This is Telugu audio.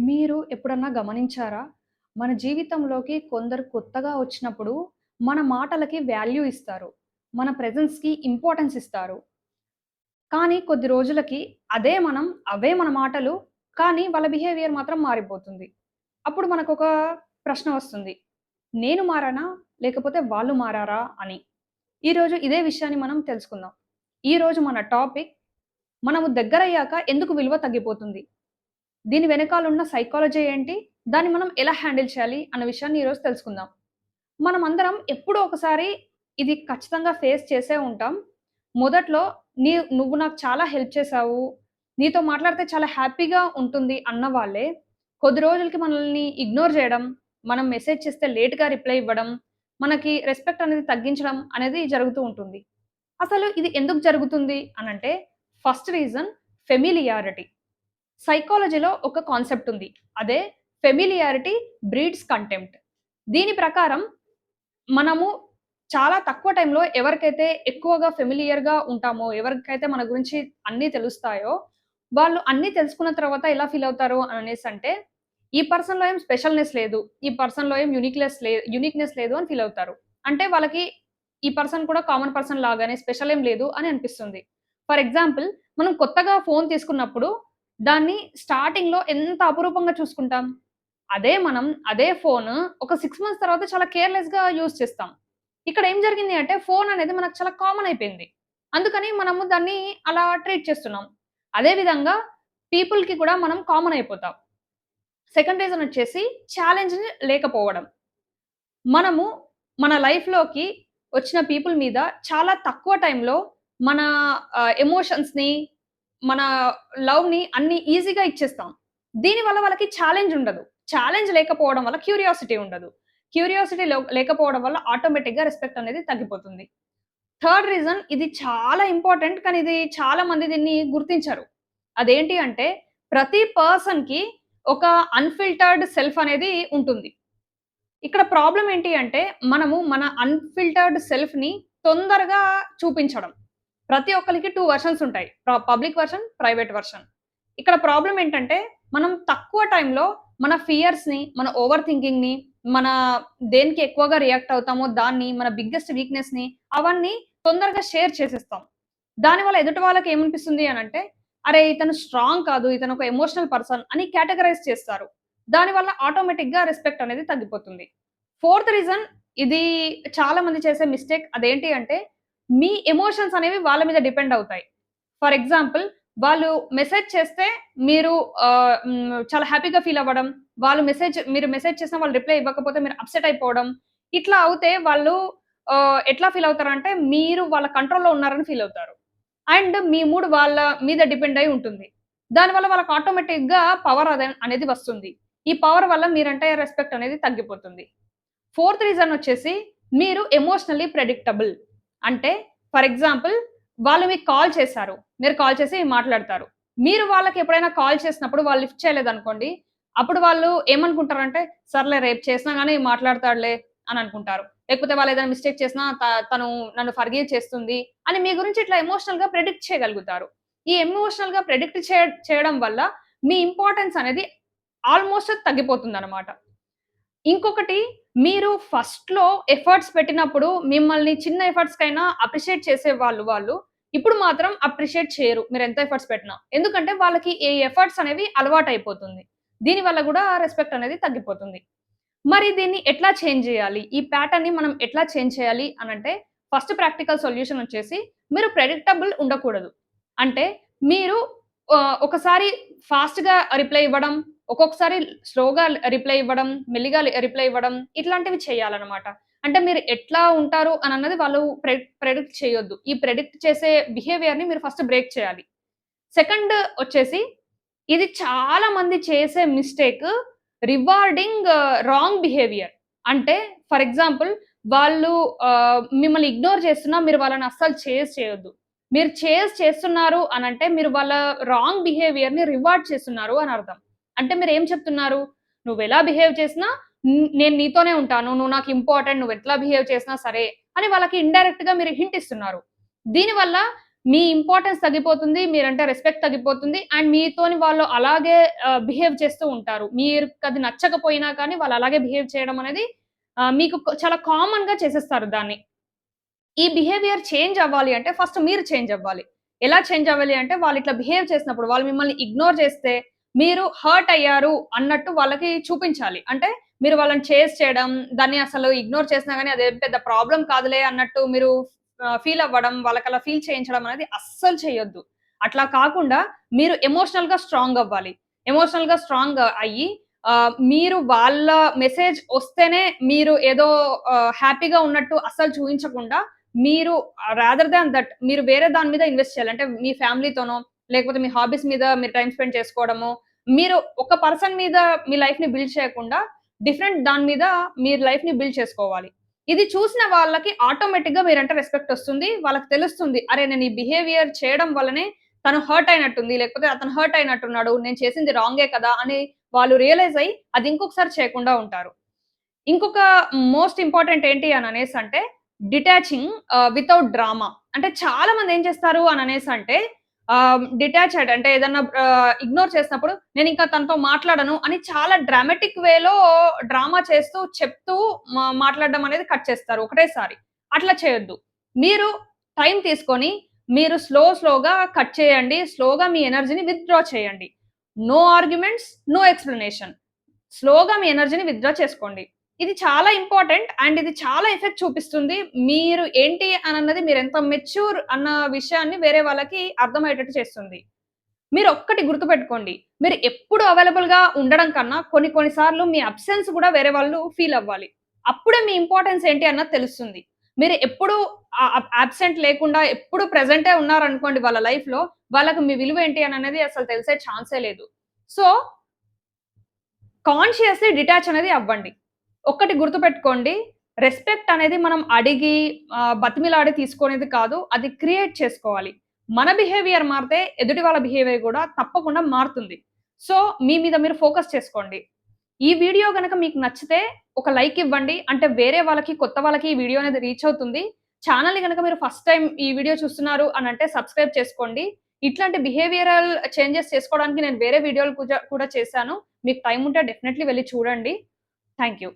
మీరు ఎప్పుడన్నా గమనించారా? మన జీవితంలోకి కొందరు కొత్తగా వచ్చినప్పుడు, మన మాటలకి వాల్యూ ఇస్తారు. మన ప్రెజెన్స్‌కి ఇంపార్టెన్స్ ఇస్తారు. కానీ కొద్ది రోజులకి అవే మన మాటలు, కానీ వాళ్ళ బిహేవియర్ మాత్రం మారిపోతుంది. అప్పుడు మనకొక ప్రశ్న వస్తుంది. నేను మారానా? లేకపోతే వాళ్ళు మారారా అని. ఈరోజు ఇదే విషయాన్ని మనం తెలుసుకుందాం. ఈరోజు మన టాపిక్ మనము దగ్గరయ్యాక ఎందుకు విలువ తగ్గిపోతుంది? దీని వెనకాలున్న సైకాలజీ ఏంటి? దాన్ని మనం ఎలా హ్యాండిల్ చేయాలి అన్న విషయాన్ని ఈరోజు తెలుసుకుందాం. మనమందరం ఎప్పుడో ఒకసారి ఇది ఖచ్చితంగా ఫేస్ చేసే ఉంటాం. మొదట్లో నువ్వు నాకు చాలా హెల్ప్ చేశావు. నీతో మాట్లాడితే చాలా హ్యాపీగా ఉంటుంది అన్న వాళ్ళే, కొద్ది రోజులకి మనల్ని ఇగ్నోర్ జేయడం, మనం మెసేజ్ చేస్తే లేట్‌గా రిప్లై ఇవ్వడం, మనకి రెస్పెక్ట్ అనేది తగ్గించడం అనేది జరుగుతూ ఉంటుంది. అసలు ఇది ఎందుకు జరుగుతుంది అనంటే, ఫస్ట్ రీజన్ ఫెమిలియారిటీ. సైకాలజీలో ఒక కాన్సెప్ట్ ఉంది. అదే ఫెమిలియారిటీ బ్రీడ్స్ కంటెంప్ట్. దీని ప్రకారం మనము చాలా తక్కువ టైంలో ఎవరికైతే ఎక్కువగా ఫెమిలియర్‌గా ఉంటామో, ఎవరికైతే మన గురించి అన్నీ తెలుస్తాయో, వాళ్ళు అన్నీ తెలుసుకున్న తర్వాత ఎలా ఫీల్ అవుతారు అనేసంటే, ఈ పర్సన్‌లో ఏం స్పెషల్‌నెస్ లేదు. ఈ పర్సన్‌లో ఏం యూనిక్‌నెస్ లేదు అని ఫీల్ అవుతారు. అంటే వాళ్ళకి ఈ పర్సన్ కూడా కామన్ పర్సన్ లాగానే స్పెషల్ ఏం లేదు అని అనిపిస్తుంది. ఫర్ ఎగ్జాంపుల్ మనం కొత్తగా ఫోన్ తీసుకున్నప్పుడు దాన్ని స్టార్టింగ్‌లో ఎంత అపురూపంగా చూసుకుంటాం. అదే ఫోను ఒక 6 మంత్స్ తర్వాత చాలా కేర్‌లెస్‌గా యూజ్ చేస్తాం. ఇక్కడ ఏం జరిగింది అంటే ఫోన్ అనేది మనకు చాలా కామన్ అయిపోయింది. అందుకని మనము దాన్ని అలా ట్రీట్ చేస్తున్నాం. అదే విధంగా పీపుల్‌కి కూడా మనం కామన్ అయిపోతాం. సెకండ్ రీజన్ వచ్చేసి ఛాలెంజ్ లేకపోవడం. మనము మన లైఫ్‌లోకి వచ్చిన పీపుల్ మీద చాలా తక్కువ టైంలో మన ఎమోషన్స్‌ని, మన లవ్‌ని అన్ని ఈజీగా ఇచ్చేస్తాం. దీనివల్ల వాళ్ళకి ఛాలెంజ్ ఉండదు. ఛాలెంజ్ లేకపోవడం వల్ల క్యూరియాసిటీ ఉండదు. క్యూరియాసిటీ లేకపోవడం వల్ల ఆటోమేటిక్‌గా రెస్పెక్ట్ అనేది తగ్గిపోతుంది. థర్డ్ రీజన్ ఇది చాలా ఇంపార్టెంట్. కానీ ఇది చాలా మంది దీన్ని గుర్తించరు. అదేంటి అంటే ప్రతి పర్సన్‌కి ఒక అన్‌ఫిల్టర్డ్ సెల్ఫ్ అనేది ఉంటుంది. ఇక్కడ ప్రాబ్లమ్ ఏంటి అంటే, మనము మన అన్‌ఫిల్టర్డ్ సెల్ఫ్‌ని తొందరగా చూపించడం. ప్రతి ఒక్కళ్ళకి 2 వెర్షన్స్ ఉంటాయి. Public version, private version. ఇక్కడ ప్రాబ్లమ్ ఏంటంటే, మనం తక్కువ టైంలో మన ఫియర్స్‌ని, మన ఓవర్ థింకింగ్‌ని, మన దేనికి ఎక్కువగా రియాక్ట్ అవుతామో దాన్ని, మన బిగ్గెస్ట్ వీక్‌నెస్‌ని అవన్నీ తొందరగా షేర్ చేసేస్తాం. దానివల్ల ఎదుటి వాళ్ళకి ఏమనిపిస్తుంది అనంటే, అరే! ఇతను స్ట్రాంగ్ కాదు. ఇతను ఒక ఎమోషనల్ పర్సన్ అని కేటగరైజ్ చేస్తారు. దానివల్ల ఆటోమేటిక్‌గా రెస్పెక్ట్ అనేది తగ్గిపోతుంది. ఫోర్త్ రీజన్ ఇది చాలా మంది చేసే మిస్టేక్. అదేంటి అంటే, మీ ఎమోషన్స్ అనేవి వాళ్ళ మీద డిపెండ్ అవుతాయి. ఫర్ ఎగ్జాంపుల్ వాళ్ళు మెసేజ్ చేస్తే మీరు చాలా హ్యాపీగా ఫీల్ అవ్వడం. మీరు మెసేజ్ చేసినా వాళ్ళు రిప్లై ఇవ్వకపోతే మీరు అప్‌సెట్ అయిపోవడం. ఇట్లా అవుతే వాళ్ళు ఎట్లా ఫీల్ అవుతారంటే, మీరు వాళ్ళ కంట్రోల్‌లో ఉన్నారని ఫీల్ అవుతారు. అండ్ మీ మూడ్ వాళ్ళ మీద డిపెండ్ అయి ఉంటుంది. దానివల్ల వాళ్ళకి ఆటోమేటిక్‌గా పవర్ అనేది వస్తుంది. ఈ పవర్ వల్ల మీరంటే రెస్పెక్ట్ అనేది తగ్గిపోతుంది. ఫోర్త్ రీజన్ వచ్చేసి మీరు ఎమోషనల్లీ ప్రెడిక్టబుల్. అంటే ఫర్ ఎగ్జాంపుల్ వాళ్ళు మీకు కాల్ చేశారు. మీరు కాల్ చేసి మాట్లాడతారు. మీరు వాళ్ళకి ఎప్పుడైనా కాల్ చేసినప్పుడు వాళ్ళు లిఫ్ట్ చేయలేదనుకోండి. అప్పుడు వాళ్ళు ఏమనుకుంటారంటే, సర్లే రేపు చేసినా గాని మాట్లాడతాడులే అని అనుకుంటారు. లేకపోతే వాళ్ళు ఏదైనా మిస్టేక్ చేసినా తను నన్ను ఫర్‌గివ్ చేస్తుంది అని మీ గురించి ఇట్లా ఎమోషనల్‌గా ప్రెడిక్ట్ చేయగలుగుతారు. ఈ ఎమోషనల్‌గా ప్రెడిక్ట్ చేయడం వల్ల మీ ఇంపార్టెన్స్ అనేది ఆల్‌మోస్ట్ తగ్గిపోతుందనమాట. ఇంకొకటి మీరు ఫస్ట్‌లో ఎఫర్ట్స్ పెట్టినప్పుడు మిమ్మల్ని చిన్న ఎఫర్ట్స్‌కైనా అప్రిషియేట్ చేసేవాళ్ళు ఇప్పుడు మాత్రం అప్రిషియేట్ చేయరు. మీరెంత ఎఫర్ట్స్ పెట్టినా. ఎందుకంటే వాళ్ళకి ఈ ఎఫర్ట్స్ అనేవి అలవాటయిపోతుంది. దీనివల్ల గూడా రెస్పెక్ట్ అనేది తగ్గిపోతుంది. మరి దీన్ని ఎట్లా చేంజ్ జేయాలి? ఈ ప్యాటర్న్‌ని మనం ఎట్లా చేంజ్ చేయాలి అనంటే ఫస్ట్ ప్రాక్టికల్ సొల్యూషన్ వచ్చేసి మీరు ప్రెడిక్టబుల్ ఉండకూడదు. అంటే మీరు ఒకసారి ఫాస్ట్‌గా రిప్లై ఇవ్వడం, ఒక్కొక్కసారి స్లోగా రిప్లై ఇవ్వడం, మెల్లిగా రిప్లై ఇవ్వడం ఇట్లాంటివి చేయాలనమాట. అంటే మీరు ఎట్లా ఉంటారు అనన్నది వాళ్ళు ప్రెడిక్ట్ చేయొద్దు. ఈ ప్రెడిక్ట్ చేసే బిహేవియర్‌ని మీరు ఫస్ట్ బ్రేక్ చేయాలి. సెకండ్ వచ్చేసి ఇది చాలా మంది చేసే మిస్టేక్ రివార్డింగ్ రాంగ్ బిహేవియర్. అంటే ఫర్ ఎగ్జాంపుల్ వాళ్ళు మిమ్మల్ని ఇగ్నోర్ చేస్తున్నా మీరు వాళ్ళని అస్సలు చేజ్ చేయొద్దు. మీరు చేజ్ చేస్తున్నారు అనంటే మీరు వాళ్ళ రాంగ్ బిహేవియర్‌ని రివార్డ్ చేస్తున్నారు అని అర్థం. అంటే మీరేం చెప్తున్నారు? "నువ్వెలా బిహేవ్ చేసినా నేను నీతోనే ఉంటాను. నువ్వు నాకు ఇంపార్టెంట్. నువ్వెట్లా బిహేవ్ చేసినా సరే" అని వాళ్ళకి ఇండైరెక్ట్‌గా మీరు హింట్ ఇస్తున్నారు. దీనివల్ల మీ ఇంపార్టెన్స్ తగ్గిపోతుంది. మీరంటే రెస్పెక్ట్ తగ్గిపోతుంది. అండ్ మీతోని వాళ్ళు అలాగే బిహేవ్ చేస్తూ ఉంటారు. మీకది నచ్చకపోయినా కానీ వాళ్ళు అలాగే బిహేవ్ చేయడం అనేది మీకు చాలా కామన్‌గా చేసేస్తారు దాన్ని. ఈ బిహేవియర్ చేంజ్ అవ్వాలి అంటే ఫస్ట్ మీరు చేంజ్ అవ్వాలి. ఎలా చేంజ్ అవ్వాలి అంటే వాళ్ళిట్లా బిహేవ్ చేసినప్పుడు, వాళ్ళు మిమ్మల్ని ఇగ్నోర్ చేస్తే మీరు హర్ట్ అయ్యారు అన్నట్టు వాళ్ళకి చూపించాలి. అంటే మీరు వాళ్ళని చేజ్ చేయడం, దాన్ని అసలు ఇగ్నోర్ చేసినా గాని అదేం పెద్ద ప్రాబ్లమ్ కాదులే అన్నట్టు మీరు ఫీల్ అవ్వడం, వాళ్ళకలా ఫీల్ చేయించడం అనేది అస్సలు చేయొద్దు. అట్లా కాకుండా మీరు ఎమోషనల్‌గా స్ట్రాంగ్ అవ్వాలి. ఎమోషనల్‌గా స్ట్రాంగ్ అయ్యి మీరు వాళ్ళ మెసేజ్ ఒస్తేనే మీరు ఏదో హ్యాపీగా ఉన్నట్టు అస్సలు చూయించకుండా మీరు రాదర్ దాన్ దట్ మీరు వేరే దాని మీద ఇన్వెస్ట్ చేయాలి. అంటే మీ ఫ్యామిలీతోనో, లేకపోతే మీ హాబీస్ మీద మీరు టైమ్ స్పెండ్ చేసుకోవడమో, మీరు ఒక పర్సన్ మీద మీ లైఫ్‌ని బిల్డ్ చేయకుండా, డిఫరెంట్ దాని మీద మీరు లైఫ్‌ని బిల్డ్ చేసుకోవాలి. ఇది చూసిన వాళ్ళకి ఆటోమేటిక్‌గా మీరంటే రెస్పెక్ట్ ఒస్తుంది. వాళ్ళకి తెలుస్తుంది. అరే! నేను ఈ బిహేవియర్ చేయడం వల్లనే తను హర్ట్ అయినట్టుంది. లేకపోతే అతను హర్ట్ అయినట్టున్నాడు. నేను చేసింది రాంగే కదా! అని వాళ్ళు రియలైజ్ అయ్యి అది ఇంకొకసారి చేయకుండా ఉంటారు. ఇంకొక మోస్ట్ ఇంపార్టెంట్ ఏంటి అననేసంటే డిటాచింగ్ వితౌట్ డ్రామా. అంటే చాలా మంది ఏం చేస్తారు అననేసంటే డిటాచ్డ్ అంటే ఏదన్నా ఇగ్నోర్ చేసినప్పుడు నేనింకా తనతో మాట్లాడను అని చాలా డ్రామాటిక్ వేలో డ్రామా చేస్తూ చెప్తూ మాట్లాడడం అనేది కట్ చేస్తారు ఒకటేసారి. అట్లా చేయొద్దు. మీరు టైమ్ తీసుకొని మీరు స్లోగా కట్ చేయండి. స్లోగా మీ ఎనర్జీని విత్‌డ్రా చేయండి. No arguments, no explanation. స్లోగా మీ ఎనర్జీని విత్‌డ్రా చేసుకోండి. ఇది చాలా ఇంపార్టెంట్ అండ్ ఇది చాలా ఎఫెక్ట్ చూపిస్తుంది. మీరు ఏంటి అనన్నది మీరెంత మెచ్యూర్ అన్న విషయాన్ని వేరే వాళ్ళకి అర్థమయ్యేటట్టు చేస్తుంది. మీరొక్కటి గుర్తుపెట్టుకోండి. మీరు ఎప్పుడు అవైలబుల్‌గా ఉండడం కన్నా కొన్ని కొన్ని సార్లు మీ అబ్సెన్స్ గూడా వేరే వాళ్ళు ఫీల్ అవ్వాలి. అప్పుడే మీ ఇంపార్టెన్స్ ఏంటి అన్నది తెలుస్తుంది. మీరు ఎప్పుడు అబ్సెంట్ లేకుండా ఎప్పుడు ప్రెజెంటే ఉన్నారనుకోండి వాళ్ళ లైఫ్‌లో, వాళ్ళకి మీ విలువ ఏంటి అననేది అసలు తెలిసే ఛాన్సే లేదు. సో, కాన్షియస్‌లీ డిటాచ్ అనేది అవ్వండి. ఒక్కటి గుర్తుపెట్టుకోండి. రెస్పెక్ట్ అనేది మనం అడిగి బతిమిలాడి తీసుకునేది కాదు. అది క్రియేట్ చేసుకోవాలి. మన బిహేవియర్ మారితే ఎదుటి వాళ్ళ బిహేవియర్ గూడా తప్పకుండా మారుతుంది. సో, మీ మీద మీరు ఫోకస్ చేసుకోండి. ఈ వీడియో గనక మీకు నచ్చితే ఒక లైక్ ఇవ్వండి. అంటే వేరే వాళ్ళకి, కొత్త వాళ్ళకి ఈ వీడియో అనేది రీచ్ అవుతుంది. ఛానెల్‌ని గనక మీరు ఫస్ట్ టైమ్ ఈ వీడియో చూస్తున్నారు అనంటే సబ్స్క్రైబ్ చేసుకోండి. ఇట్లాంటి బిహేవియరల్ చేంజెస్ చేసుకోవడానికి నేను వేరే వీడియోలు కూడా చేశాను. మీకు టైమ్ ఉంటే డెఫినైట్‌లీ వెళ్లి చూడండి. Thank you.